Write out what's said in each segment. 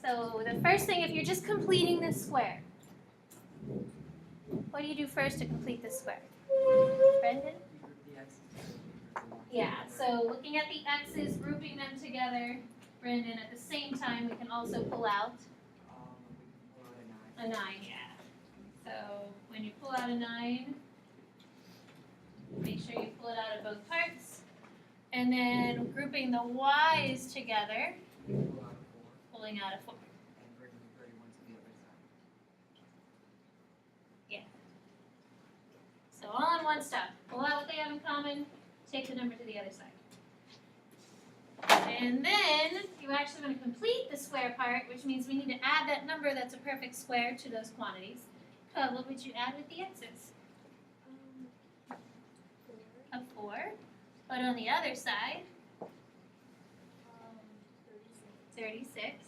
So the first thing, if you're just completing this square, what do you do first to complete this square? Brendan? Yeah, so looking at the x's, grouping them together, Brendan, at the same time, we can also pull out a 9, yeah. So when you pull out a 9, make sure you pull it out of both parts. And then grouping the y's together, pulling out a 4. Yeah. So all in one step. Pull out what they have in common, take the number to the other side. And then you actually want to complete the square part, which means we need to add that number that's a perfect square to those quantities. What would you add with the x's? A 4. But on the other side, 36.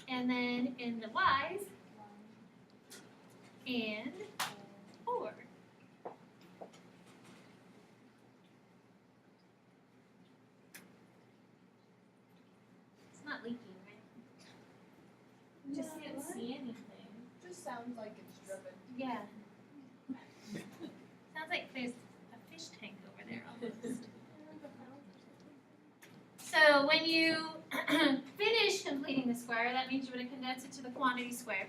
And then in the y's, and 4. It's not leaking, right? Just can't see anything. Just sounds like it's driven. Yeah. Sounds like there's a fish tank over there almost. So when you finish completing the square, that means you want to condense it to the quantity square.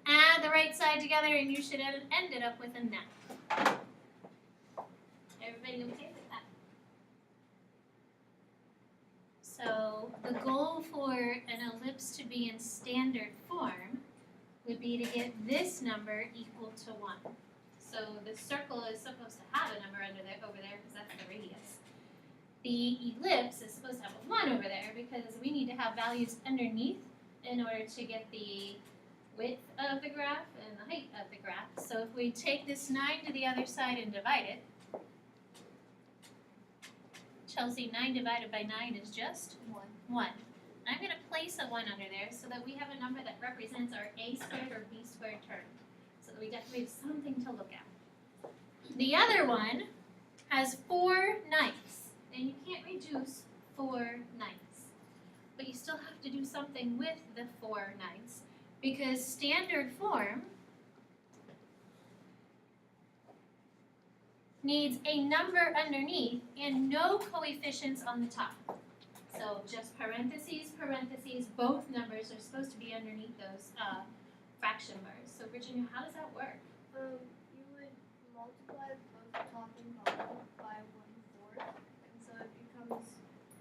Add the right side together and you should end it up with a 9. Everybody okay with that? So the goal for an ellipse to be in standard form would be to get this number equal to 1. So the circle is supposed to have a number over there because that's the radius. The ellipse is supposed to have a 1 over there because we need to have values underneath in order to get the width of the graph and the height of the graph. So if we take this 9 to the other side and divide it, Chelsea, 9 divided by 9 is just 1. I'm going to place a 1 under there so that we have a number that represents our a squared or b squared term, so that we definitely have something to look at. The other one has 4 ninths, and you can't reduce 4 ninths. But you still have to do something with the 4 ninths, because standard form needs a number underneath and no coefficients on the top. So just parentheses, parentheses, both numbers are supposed to be underneath those fraction bars. So Virginia, how does that work? You would multiply both top and bottom by 1/4, and so it becomes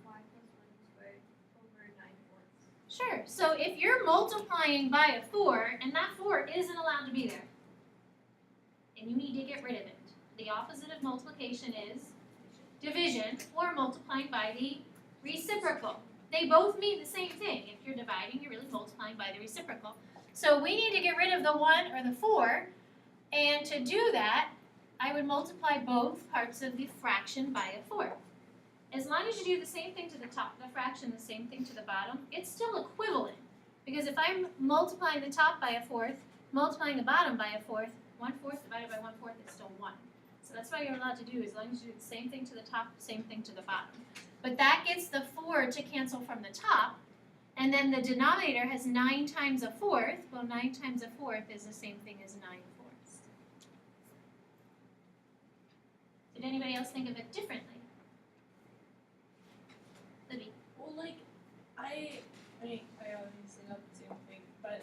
y plus 1 squared over 9/4. Sure. So if you're multiplying by a 4, and that 4 isn't allowed to be there, and you need to get rid of it, the opposite of multiplication is division, or multiplying by the reciprocal. They both mean the same thing. If you're dividing, you're really multiplying by the reciprocal. So we need to get rid of the 1 or the 4, and to do that, I would multiply both parts of the fraction by a 4. As long as you do the same thing to the top of the fraction, the same thing to the bottom, it's still equivalent. Because if I'm multiplying the top by a 4th, multiplying the bottom by a 4th, 1/4 divided by 1/4 is still 1. So that's what you're allowed to do, as long as you do the same thing to the top, same thing to the bottom. But that gets the 4 to cancel from the top, and then the denominator has 9 times a 4th. Well, 9 times a 4th is the same thing as 9/4. Did anybody else think of it differently? Libby? Well, like, I obviously know the same thing, but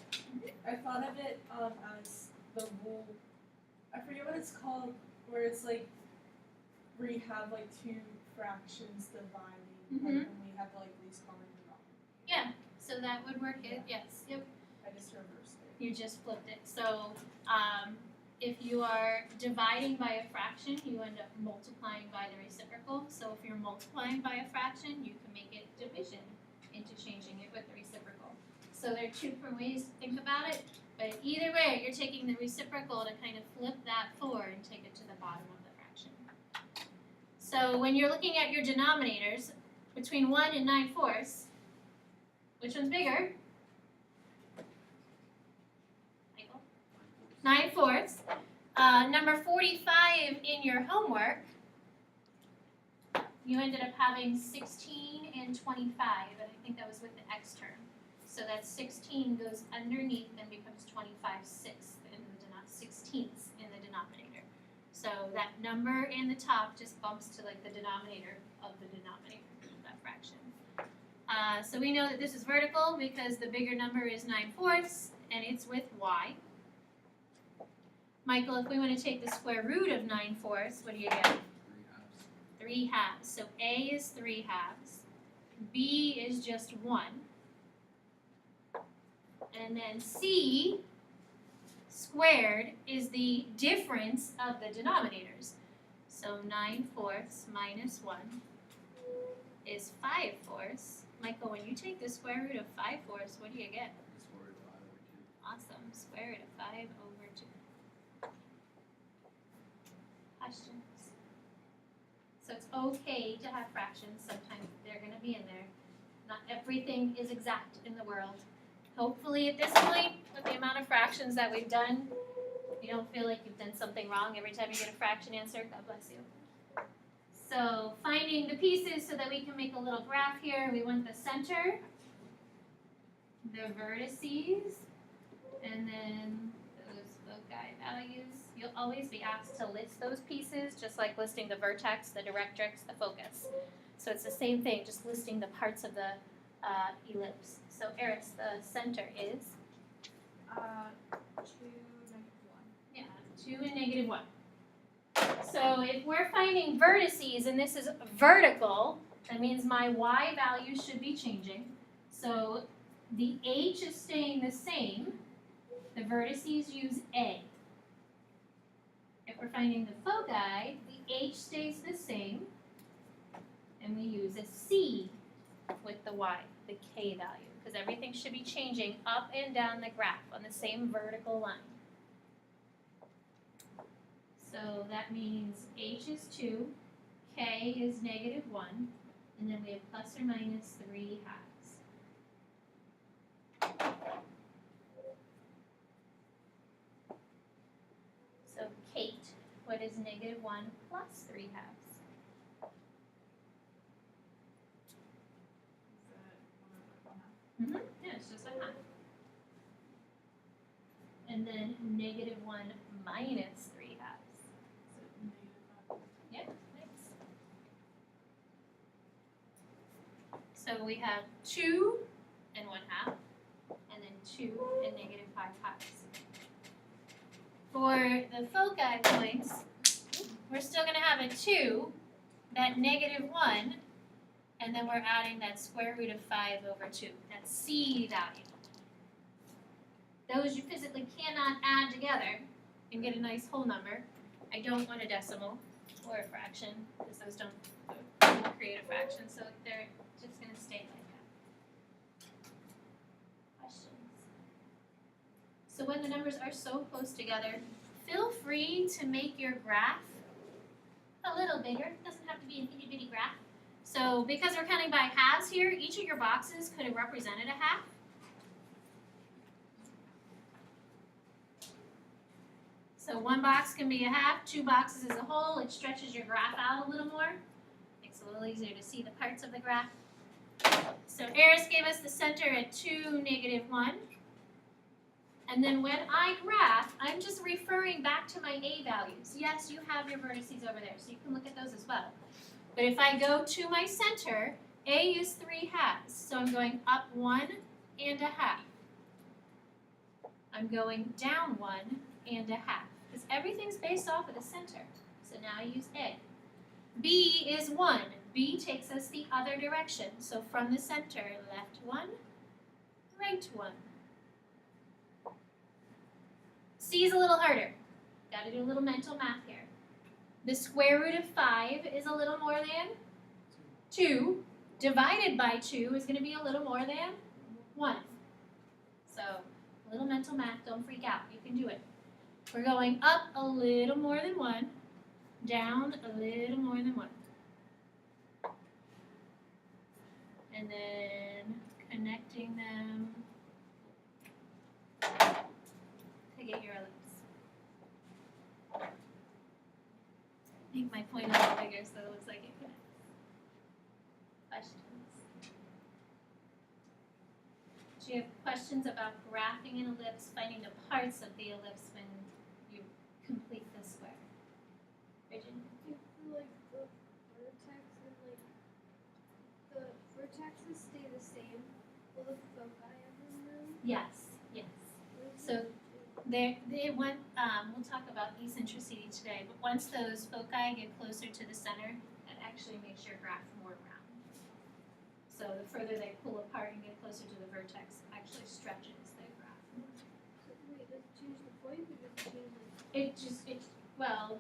I thought of it as the rule. I forget what it's called, where it's like where you have like 2 fractions dividing, like when we have like least common denominator. Yeah, so that would work it, yes. Yep. I just reversed it. You just flipped it. So if you are dividing by a fraction, you end up multiplying by the reciprocal. So if you're multiplying by a fraction, you can make it division into changing it with the reciprocal. So there are 2 different ways to think about it, but either way, you're taking the reciprocal to kind of flip that 4 and take it to the bottom of the fraction. So when you're looking at your denominators, between 1 and 9/4, which one's bigger? 9/4. Number 45 in your homework you ended up having 16 and 25, and I think that was with the x term. So that 16 goes underneath and becomes 25 sixths in the 16ths in the denominator. So that number in the top just bumps to like the denominator of the denominator of that fraction. So we know that this is vertical because the bigger number is 9/4 and it's with y. Michael, if we want to take the square root of 9/4, what do you get? 3 halves. So A is 3 halves. B is just 1. And then C squared is the difference of the denominators. So 9/4 minus 1 is 5/4. Michael, when you take the square root of 5/4, what do you get? Square root of 5 over 2. Awesome. Square root of 5 over 2. Questions? So it's okay to have fractions. Sometimes they're going to be in there. Not everything is exact in the world. Hopefully at this point, with the amount of fractions that we've done, you don't feel like you've done something wrong every time you get a fraction answer. God bless you. So finding the pieces so that we can make a little graph here. We want the center, the vertices, and then those foci values. You'll always be asked to list those pieces, just like listing the vertex, the directrix, the focus. So it's the same thing, just listing the parts of the ellipse. So Eris, the center is? 2, -1. Yeah, 2 and -1. So if we're finding vertices and this is vertical, that means my y value should be changing. So the h is staying the same. The vertices use A. If we're finding the foci, the h stays the same. And we use a C with the y, the k value, because everything should be changing up and down the graph on the same vertical line. So that means h is 2, k is -1, and then we have plus or minus 3 halves. So Kate, what is -1 plus 3 halves? Yeah, it's just a half. And then -1 minus 3 halves. Yeah, nice. So we have 2 and 1/2, and then 2 and -5 halves. For the foci points, we're still going to have a 2, that -1, and then we're adding that square root of 5 over 2, that C value. Those you physically cannot add together and get a nice whole number. I don't want a decimal or a fraction, because those don't create a fraction, so they're just going to stay like that. Questions? So when the numbers are so close together, feel free to make your graph a little bigger. It doesn't have to be an itty bitty graph. So because we're counting by halves here, each of your boxes could have represented a half. So one box can be a half, 2 boxes is a whole. It stretches your graph out a little more. Makes it a little easier to see the parts of the graph. So Eris gave us the center at 2, -1. And then when I graph, I'm just referring back to my A values. Yes, you have your vertices over there, so you can look at those as well. But if I go to my center, A is 3 halves, so I'm going up 1 and a half. I'm going down 1 and a half, because everything's based off of the center. So now I use A. B is 1. B takes us the other direction. So from the center, left 1, right 1. C is a little harder. Got to do a little mental math here. The square root of 5 is a little more than 2. Divided by 2 is going to be a little more than 1. So a little mental math, don't freak out. You can do it. We're going up a little more than 1, down a little more than 1. And then connecting them to get your ellipse. Make my point a little bigger so it looks like it connects. Do you have questions about graphing an ellipse, finding the parts of the ellipse when you complete the square? Bridget? If like the vertexes stay the same, will the foci ever move? Yes, yes. So they went, we'll talk about eccentricity today, but once those foci get closer to the center, it actually makes your graph more round. So the further they pull apart and get closer to the vertex, it actually stretches the graph more. So wait, does it change the point or does it change Well,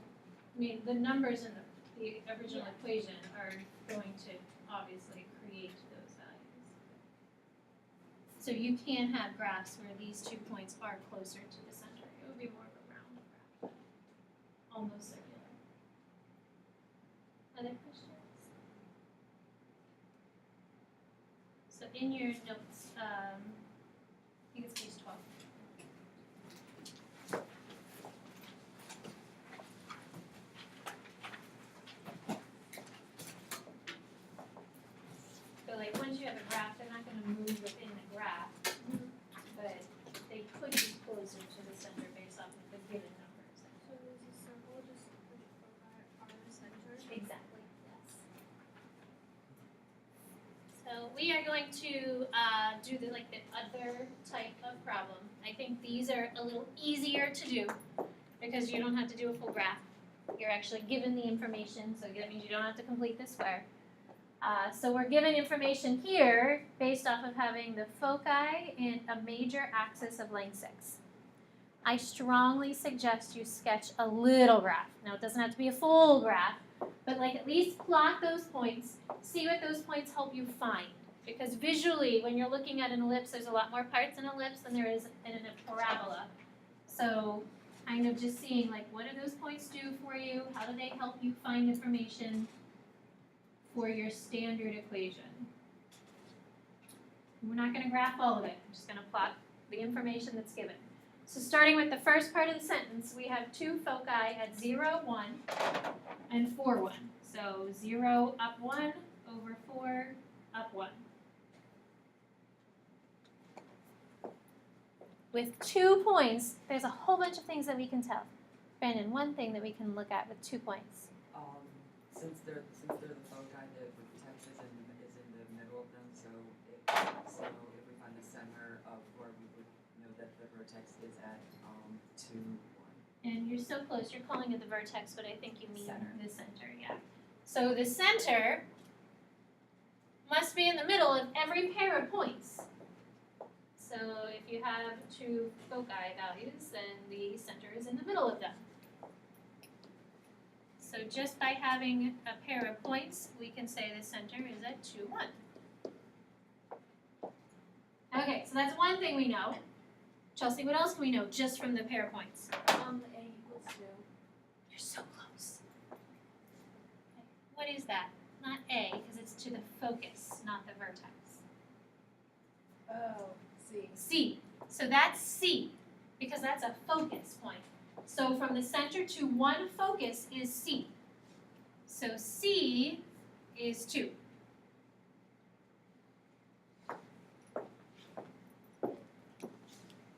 I mean, the numbers in the original Yeah. equation are going to obviously create those values. So you can have graphs where these 2 points are closer to the center. It would be more of a round graph, almost circular. Other questions? So in your notes, I think it's page 12. So like once you have a graph, they're not going to move within the graph, but they could be closer to the center based off of the given numbers. so is a circle just the foci are the center? Exactly, yes. So we are going to do the other type of problem. I think these are a little easier to do because you don't have to do a full graph. You're actually given the information, so that means you don't have to complete the square. So we're given information here based off of having the foci and a major axis of length 6. I strongly suggest you sketch a little graph. Now it doesn't have to be a full graph, but like at least plot those points, see what those points help you find. Because visually, when you're looking at an ellipse, there's a lot more parts in an ellipse than there is in a parabola. So kind of just seeing like what do those points do for you? How do they help you find information for your standard equation? We're not going to graph all of it. I'm just going to plot the information that's given. So starting with the first part of the sentence, we have 2 foci at 0, 1, and 4, 1. So 0 up 1 over 4 up 1. With 2 points, there's a whole bunch of things that we can tell. Brandon, one thing that we can look at with 2 points. Since they're the foci, the vertex is in the middle of them. So if we find the center of where we would know that the vertex is at 2, 1. And you're so close, you're calling it the vertex, but I think you mean Center. the center, yeah. So the center must be in the middle of every pair of points. So if you have 2 foci values, then the center is in the middle of them. So just by having a pair of points, we can say the center is at 2, 1. Okay, so that's one thing we know. Chelsea, what else can we know just from the pair of points? A equals 2. You're so close. Okay. What is that? Not A, because it's to the focus, not the vertex. Oh, C. C. So that's C, because that's a focus point. So from the center to one focus is C. So C is 2.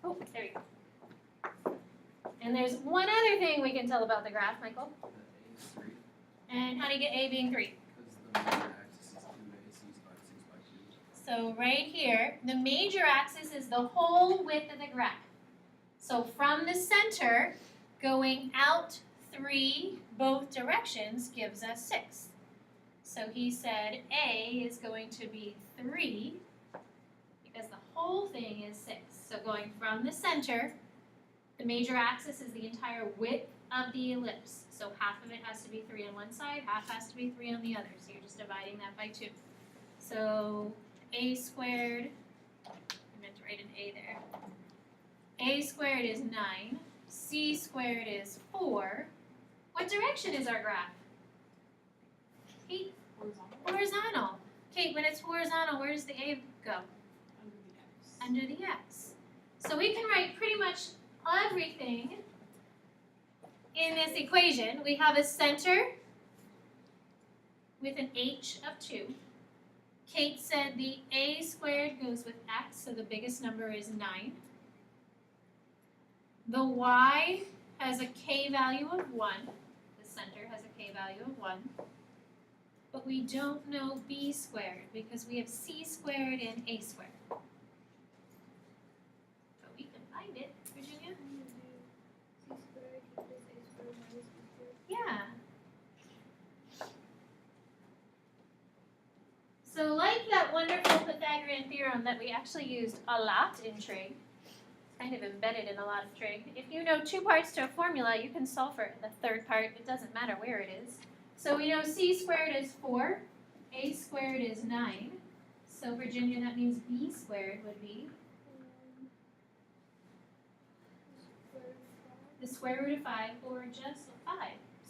Oh, there you go. And there's one other thing we can tell about the graph, Michael. The A is 3, And how do you get A being 3? because the major axis is 2a, c is 6 by 2. So right here, the major axis is the whole width of the graph. So from the center, going out 3 both directions gives us 6. So he said A is going to be 3 because the whole thing is 6. So going from the center, the major axis is the entire width of the ellipse. So half of it has to be 3 on one side, half has to be 3 on the other. So you're just dividing that by 2. So A squared, I meant to write an A there. A squared is 9. C squared is 4. What direction is our graph? Kate? Horizontal. Horizontal. Kate, when it's horizontal, where does the A go? Under the X. Under the X. So we can write pretty much everything in this equation. We have a center with an H of 2. Kate said the a squared goes with x, so the biggest number is 9. The y has a k value of 1. The center has a k value of 1. But we don't know b squared because we have c squared and a squared. But we can find it, Virginia. C squared equals A squared minus B squared. Yeah. So like that wonderful Pythagorean theorem that we actually used a lot in trig, it's kind of embedded in a lot of trig. If you know 2 parts to a formula, you can solve for it in the third part. It doesn't matter where it is. So we know c squared is 4, a squared is 9. So Virginia, that means b squared would be the square root of 5 or just 5.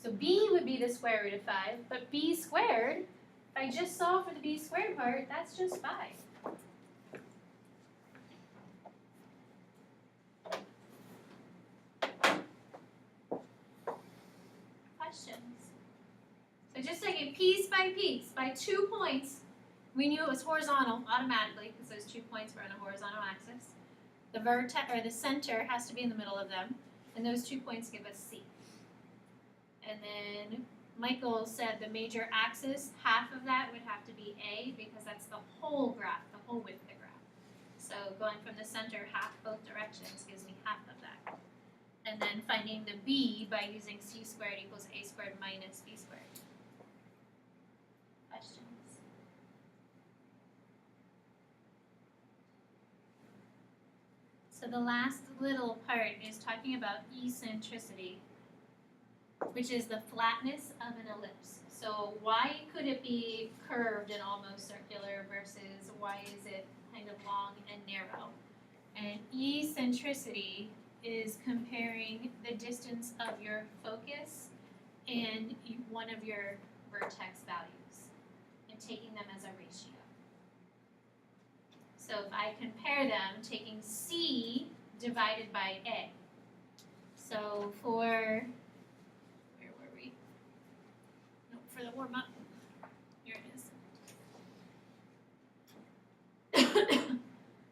So b would be the square root of 5, but b squared, if I just solve for the b squared part, that's just 5. Questions? So just taking piece by 2 points, we knew it was horizontal automatically because those 2 points were on a horizontal axis. The vertex or the center has to be in the middle of them, and those 2 points give us C. And then Michael said the major axis, half of that would have to be A because that's the whole graph, the whole width of the graph. So going from the center half both directions gives me half of that. And then finding the B by using C squared equals A squared minus B squared. Questions? So the last little part is talking about eccentricity, which is the flatness of an ellipse. So why could it be curved and almost circular versus why is it kind of long and narrow? And eccentricity is comparing the distance of your focus and one of your vertex values and taking them as a ratio. So if I compare them, taking C divided by A. So for, where were we? Nope, for the warm up. Here it is.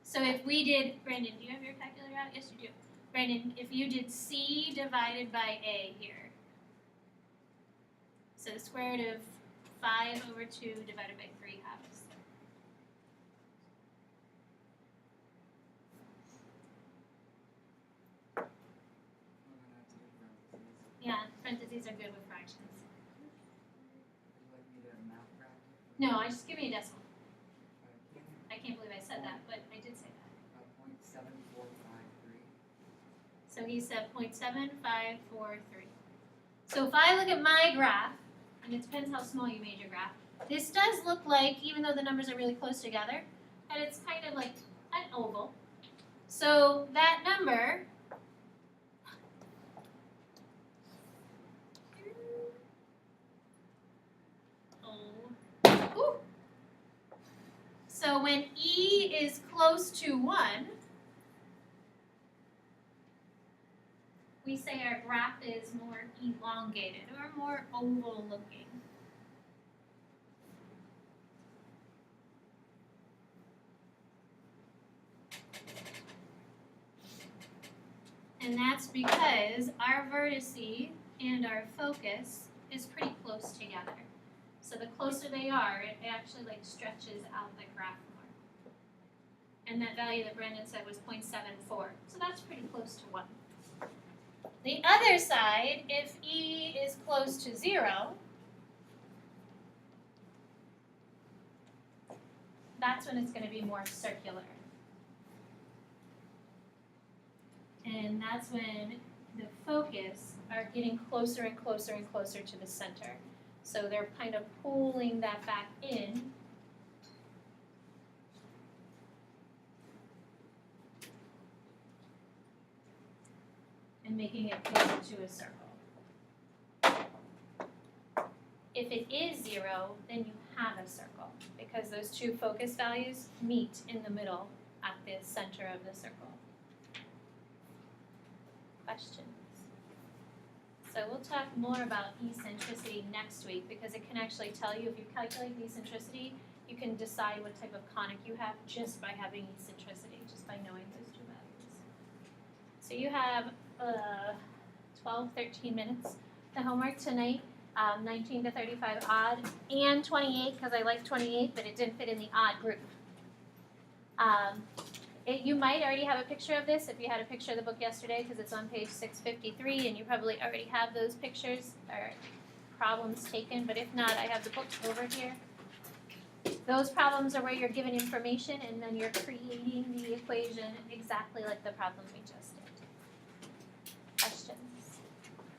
So if we did, Brandon, do you have your calculator out? Yes, you do. Brandon, if you did C divided by A here. So the square root of 5 over 2 divided by 3 halves. Yeah, parentheses are good with fractions. Would you like me to mount bracket? No, I just give me a decimal. I can't believe I said that, but I did say that. 0.7453. So he said 0.7543. So if I look at my graph, and it depends how small you made your graph, this does look like, even though the numbers are really close together, that it's kind of like an oval. So that number So when E is close to 1, we say our graph is more elongated or more oval looking. And that's because our vertice and our focus is pretty close together. So the closer they are, it actually like stretches out the graph more. And that value that Brandon said was 0.74. So that's pretty close to 1. The other side, if E is close to 0, that's when it's going to be more circular. And that's when the focus are getting closer and closer and closer to the center. So they're kind of pulling that back in. And making it closer to a circle. If it is 0, then you have a circle because those two focus values meet in the middle at the center of the circle. Questions? So we'll talk more about eccentricity next week because it can actually tell you if you calculate the eccentricity, You can decide what type of conic you have just by having eccentricity, just by knowing those two values. So you have 12, 13 minutes. The homework tonight, 19 to 35 odd, and 28, because I like 28, but it didn't fit in the odd group. You might already have a picture of this if you had a picture of the book yesterday, because it's on page 653, and you probably already have those pictures or problems taken, but if not, I have the book over here. Those problems are where you're given information and then you're creating the equation exactly like the problem we just did. Questions?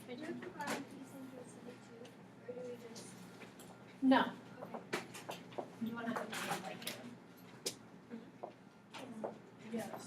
Do you have to find eccentricity too, or do we just? No. Okay. You want to have a like it. Yes.